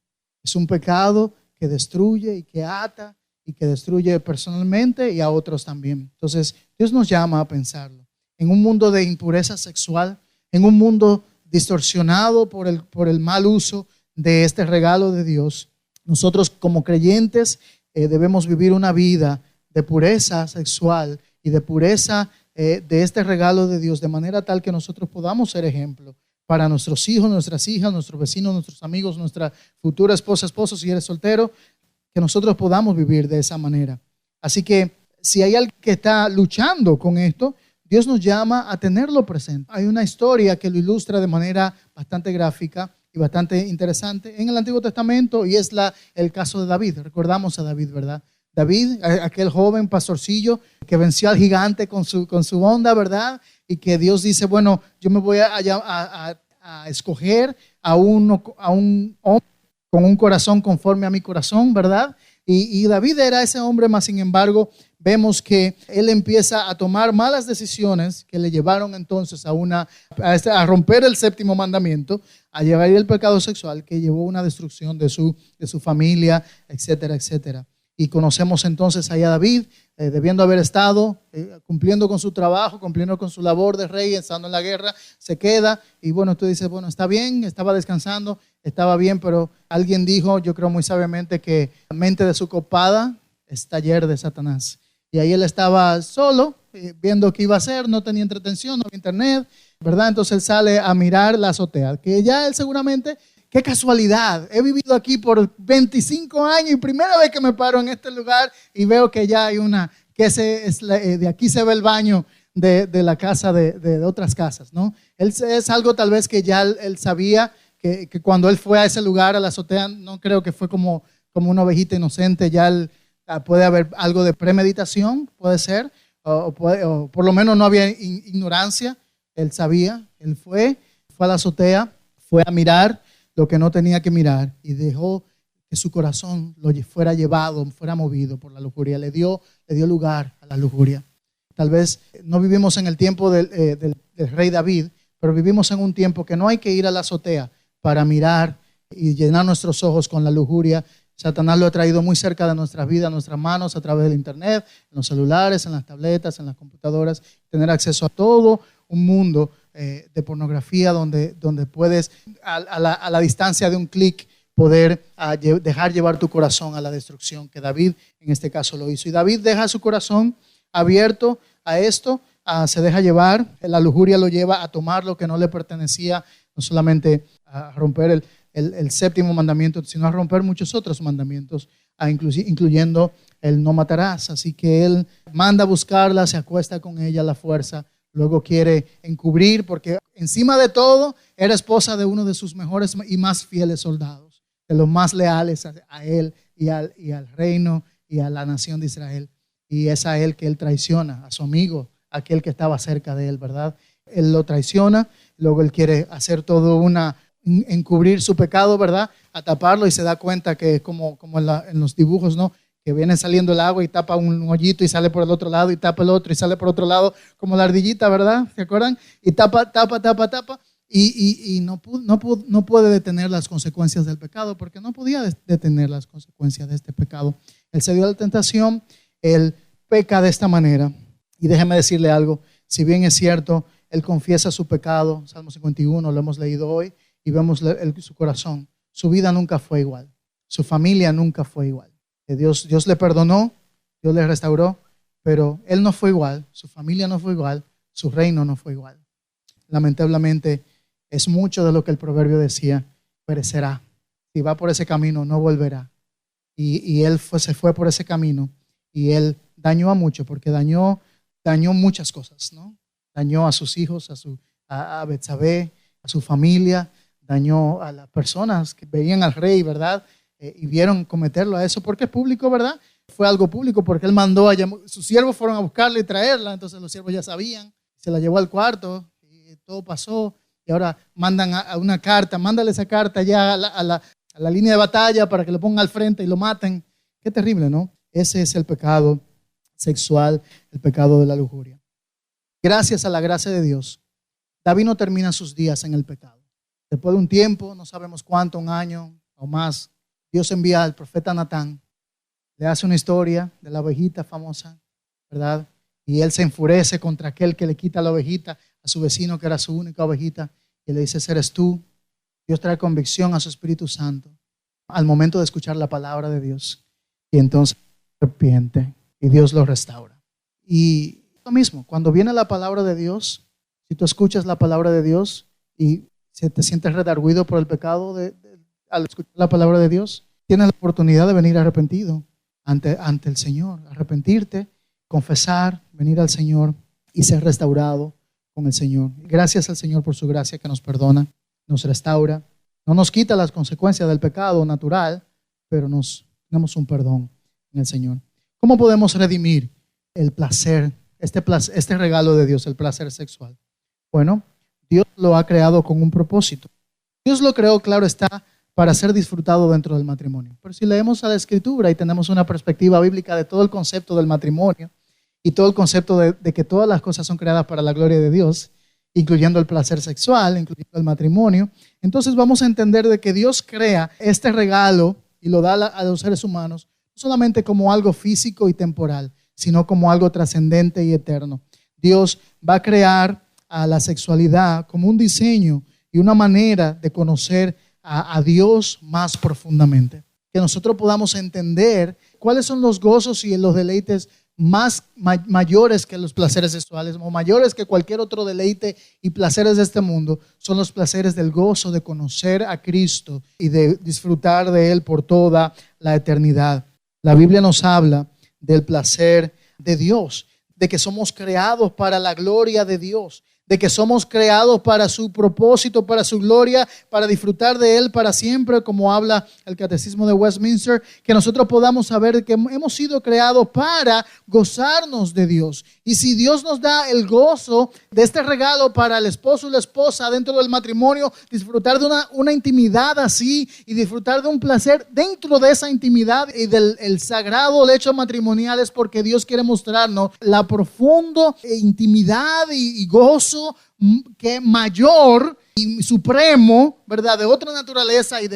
Es un pecado que destruye y que ata y que destruye personalmente y a otros también. Entonces, Dios nos llama a pensarlo. En un mundo de impureza sexual, en un mundo distorsionado por el mal uso de este regalo de Dios, nosotros como creyentes debemos vivir una vida de pureza sexual y de pureza de este regalo de Dios, de manera tal que nosotros podamos ser ejemplo para nuestros hijos, nuestras hijas, nuestros vecinos, nuestros amigos, nuestra futura esposa, esposo, si eres soltero, que nosotros podamos vivir de esa manera. Así que si hay alguien que está luchando con esto, Dios nos llama a tenerlo presente. Hay una historia que lo ilustra de manera bastante gráfica y bastante interesante en el Antiguo Testamento, y es el caso de David. Recordamos a David, ¿verdad? David, aquel joven pastorcillo que venció al gigante con su onda, ¿verdad? Y que Dios dice, bueno, yo me voy a escoger a un hombre con un corazón conforme a mi corazón, ¿verdad? Y David era ese hombre, mas sin embargo, vemos que él empieza a tomar malas decisiones que le llevaron entonces a romper el séptimo mandamiento, a llevar el pecado sexual que llevó a una destrucción de su familia, etcétera, etcétera. Y conocemos entonces allá a David, debiendo haber estado cumpliendo con su trabajo, cumpliendo con su labor de rey, estando en la guerra, se queda y bueno, tú dices, bueno, está bien, estaba descansando, estaba bien, pero alguien dijo, yo creo muy sabiamente, que la mente de su copada es taller de Satanás. Y ahí él estaba solo, viendo qué iba a hacer, no tenía entretención, no había internet, ¿verdad? Entonces él sale a mirar la azotea, que ya él seguramente... Qué casualidad, he vivido aquí por 25 años y primera vez que me paro en este lugar y veo que ya hay de aquí se ve el baño de la casa de otras casas, ¿no? Es algo tal vez que ya él sabía que cuando él fue a ese lugar, a la azotea, no creo que fue como una ovejita inocente, puede haber algo de premeditación, puede ser, o por lo menos no había ignorancia, él sabía, él fue a la azotea, fue a mirar lo que no tenía que mirar y dejó que su corazón lo fuera llevado, fuera movido por la lujuria. Le dio lugar a la lujuria. Tal vez no vivimos en el tiempo del rey David, pero vivimos en un tiempo que no hay que ir a la azotea para mirar y llenar nuestros ojos con la lujuria. Satanás lo ha traído muy cerca de nuestras vidas, nuestras manos, a través del internet, en los celulares, en las tabletas, en las computadoras, tener acceso a todo un mundo de pornografía donde puedes a la distancia de un clic poder dejar llevar tu corazón a la destrucción, que David en este caso lo hizo. Y David deja su corazón abierto a esto, se deja llevar, la lujuria lo lleva a tomar lo que no le pertenecía, no solamente a romper el séptimo mandamiento, sino a romper muchos otros mandamientos, incluyendo el no matarás. Así que él manda a buscarla, se acuesta con ella a la fuerza. Luego quiere encubrir porque encima de todo era esposa de uno de sus mejores y más fieles soldados, de los más leales a él y al reino y a la nación de Israel. Y es a él que él traiciona, a su amigo, aquel que estaba cerca de él, ¿verdad? Él lo traiciona, luego él quiere hacer todo encubrir su pecado, ¿verdad? A taparlo y se da cuenta que es como en los dibujos, ¿no? Que viene saliendo el agua y tapa un hoyito y sale por el otro lado y tapa el otro y sale por otro lado, como la ardillita, ¿verdad? ¿Se acuerdan? Y tapa y no puede detener las consecuencias del pecado, porque no podía detener las consecuencias de este pecado. Él se dio a la tentación, él peca de esta manera. Y déjeme decirle algo, si bien es cierto, él confiesa su pecado, Salmo 51, lo hemos leído hoy, y vemos su corazón. Su vida nunca fue igual, su familia nunca fue igual. Dios le perdonó, Dios le restauró, pero él no fue igual, su familia no fue igual, su reino no fue igual. Lamentablemente, es mucho de lo que el proverbio decía, perecerá. Si va por ese camino, no volverá. Y él se fue por ese camino y él dañó a muchos, porque dañó muchas cosas, ¿no? Dañó a sus hijos, a Betsabé, a su familia, dañó a las personas que veían al rey, ¿verdad? Y vieron cometerlo a eso, porque es público, ¿verdad? fue algo público porque él mandó sus siervos fueron a buscarla y traerla, entonces los siervos ya sabían, se la llevó al cuarto y todo pasó. Y ahora mandan a una carta, mándale esa carta ya a la línea de batalla para que lo pongan al frente y lo maten. Qué terrible, ¿no? Ese es el pecado sexual, el pecado de la lujuria. Gracias a la gracia de Dios, David no termina sus días en el pecado. Después de un tiempo, no sabemos cuánto, un año o más, Dios envía al profeta Natán, le hace una historia de la ovejita famosa, ¿verdad? Y él se enfurece contra aquel que le quita la ovejita a su vecino, que era su única ovejita, y le dice, eres tú. Dios trae convicción a su Espíritu Santo al momento de escuchar la palabra de Dios. Y entonces se arrepiente y Dios lo restaura. Y lo mismo, cuando viene la palabra de Dios, si tú escuchas la palabra de Dios y si te sientes redarguido por el pecado al escuchar la palabra de Dios, tienes la oportunidad de venir arrepentido ante el Señor, arrepentirte, confesar, venir al Señor y ser restaurado con el Señor. Gracias al Señor por su gracia que nos perdona, nos restaura, no nos quita las consecuencias del pecado natural, pero tenemos un perdón en el Señor. ¿Cómo podemos redimir el placer, este regalo de Dios, el placer sexual? Bueno, Dios lo ha creado con un propósito. Dios lo creó, claro está, para ser disfrutado dentro del matrimonio. Pero si leemos a la Escritura y tenemos una perspectiva bíblica de todo el concepto del matrimonio y todo el concepto de que todas las cosas son creadas para la gloria de Dios, incluyendo el placer sexual, incluyendo el matrimonio, entonces vamos a entender de que Dios crea este regalo y lo da a los seres humanos no solamente como algo físico y temporal, sino como algo trascendente y eterno. Dios va a crear a la sexualidad como un diseño y una manera de conocer a Dios más profundamente. Que nosotros podamos entender cuáles son los gozos y los deleites mayores que los placeres sexuales, o mayores que cualquier otro deleite y placeres de este mundo, son los placeres del gozo de conocer a Cristo y de disfrutar de Él por toda la eternidad. La Biblia nos habla del placer de Dios, de que somos creados para la gloria de Dios, de que somos creados para su propósito, para su gloria, para disfrutar de Él para siempre, como habla el Catecismo de Westminster, que nosotros podamos saber que hemos sido creados para gozarnos de Dios. Y si Dios nos da el gozo de este regalo para el esposo y la esposa dentro del matrimonio, disfrutar de una intimidad así y disfrutar de un placer dentro de esa intimidad y del sagrado lecho matrimonial, es porque Dios quiere mostrarnos la profunda intimidad y gozo que mayor y supremo, ¿verdad? De otra naturaleza y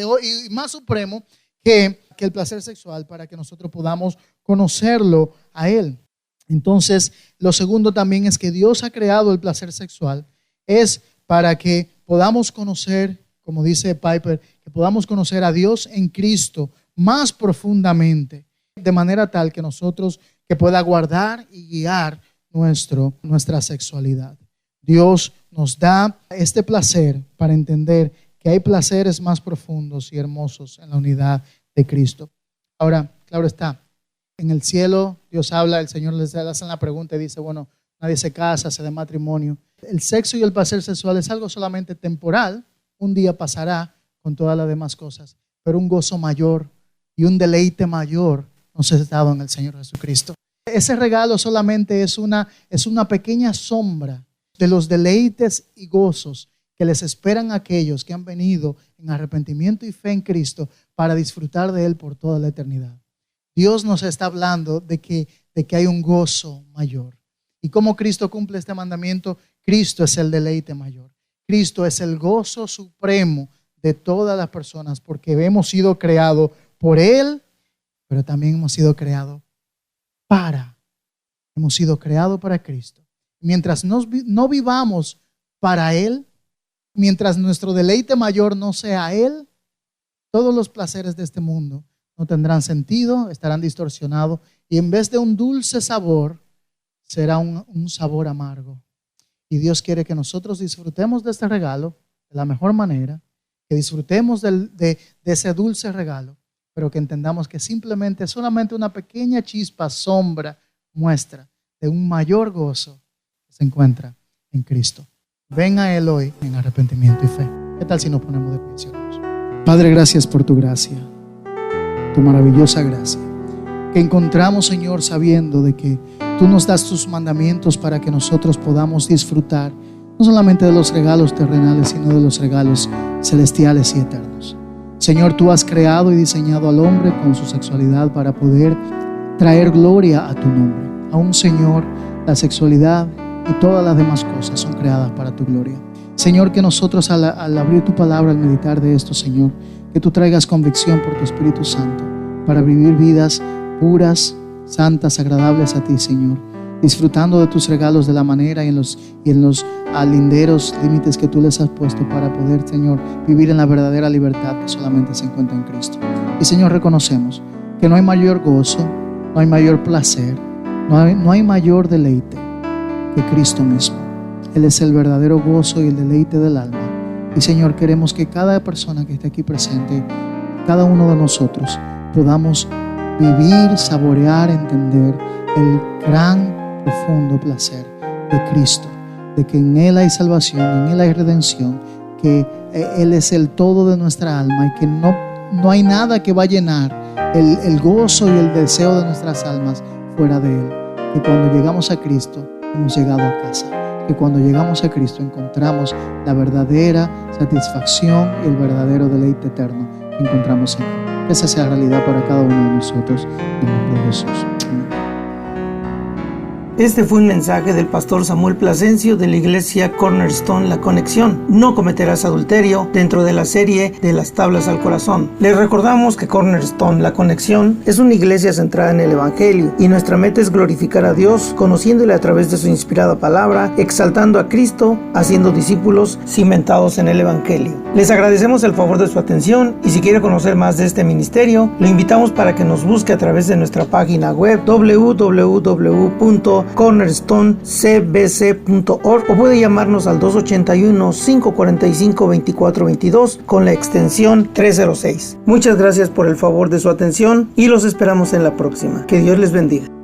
más supremo que el placer sexual, para que nosotros podamos conocerlo a Él. Entonces, lo segundo también es que Dios ha creado el placer sexual, es para que podamos conocer, como dice Piper, que podamos conocer a Dios en Cristo más profundamente, de manera tal que que pueda guardar y guiar nuestra sexualidad. Dios nos da este placer para entender que hay placeres más profundos y hermosos en la unidad de Cristo. Ahora, claro está, en el cielo Dios habla, el Señor les hace la pregunta y dice, bueno, nadie se casa, se da matrimonio. El sexo y el placer sexual es algo solamente temporal, un día pasará con todas las demás cosas, pero un gozo mayor y un deleite mayor nos es dado en el Señor Jesucristo. Ese regalo solamente es una pequeña sombra de los deleites y gozos que les esperan a aquellos que han venido en arrepentimiento y fe en Cristo para disfrutar de Él por toda la eternidad. Dios nos está hablando de que hay un gozo mayor. Y como Cristo cumple este mandamiento, Cristo es el deleite mayor. Cristo es el gozo supremo de todas las personas, porque hemos sido creados por Él, pero también hemos sido creados para Cristo. Mientras no vivamos para Él, mientras nuestro deleite mayor no sea Él, todos los placeres de este mundo no tendrán sentido, estarán distorsionados, y en vez de un dulce sabor, será un sabor amargo. Y Dios quiere que nosotros disfrutemos de este regalo de la mejor manera, que disfrutemos de ese dulce regalo, pero que entendamos que simplemente es solamente una pequeña chispa, sombra, muestra de un mayor gozo que se encuentra en Cristo. Ven a Él hoy en arrepentimiento y fe. ¿Qué tal si nos ponemos de pie? Padre, gracias por tu gracia, tu maravillosa gracia. que encontramos, Señor, sabiendo de que tú nos das tus mandamientos para que nosotros podamos disfrutar no solamente de los regalos terrenales, sino de los regalos celestiales y eternos. Señor, tú has creado y diseñado al hombre con su sexualidad para poder traer gloria a tu nombre. Aún, Señor, la sexualidad y todas las demás cosas son creadas para tu gloria. Señor, que nosotros al abrir tu palabra, al meditar de esto, Señor, que tú traigas convicción por tu Espíritu Santo para vivir vidas puras, santas, agradables a ti, Señor, disfrutando de tus regalos de la manera y en los linderos límites que tú les has puesto para poder, Señor, vivir en la verdadera libertad que solamente se encuentra en Cristo. Y, Señor, reconocemos que no hay mayor gozo, no hay mayor placer, no hay mayor deleite que Cristo mismo. Él es el verdadero gozo y el deleite del alma. Y, Señor, queremos que cada persona que esté aquí presente, cada uno de nosotros, podamos vivir, saborear, entender el gran, profundo placer de Cristo, de que en Él hay salvación, en Él hay redención, que Él es el todo de nuestra alma y que no hay nada que va a llenar el gozo y el deseo de nuestras almas fuera de Él. Que cuando llegamos a Cristo hemos llegado a casa, que cuando llegamos a Cristo encontramos la verdadera satisfacción y el verdadero deleite eterno que encontramos en Él. Que esa sea realidad para cada uno de nosotros en el nombre de Jesús. Amén. Este fue un mensaje del pastor Samuel Plasencio de la iglesia Cornerstone La Conexión. No cometerás adulterio, dentro de la serie de las tablas al corazón. Les recordamos que Cornerstone La Conexión es una iglesia centrada en el Evangelio y nuestra meta es glorificar a Dios, conociéndole a través de su inspirada palabra, exaltando a Cristo, haciendo discípulos cimentados en el Evangelio. Les agradecemos el favor de su atención y si quiere conocer más de este ministerio, lo invitamos para que nos busque a través de nuestra página web www.cornerstonecbc.org o puede llamarnos al 281-545-2422 con la extensión 306. Muchas gracias por el favor de su atención y los esperamos en la próxima. Que Dios les bendiga.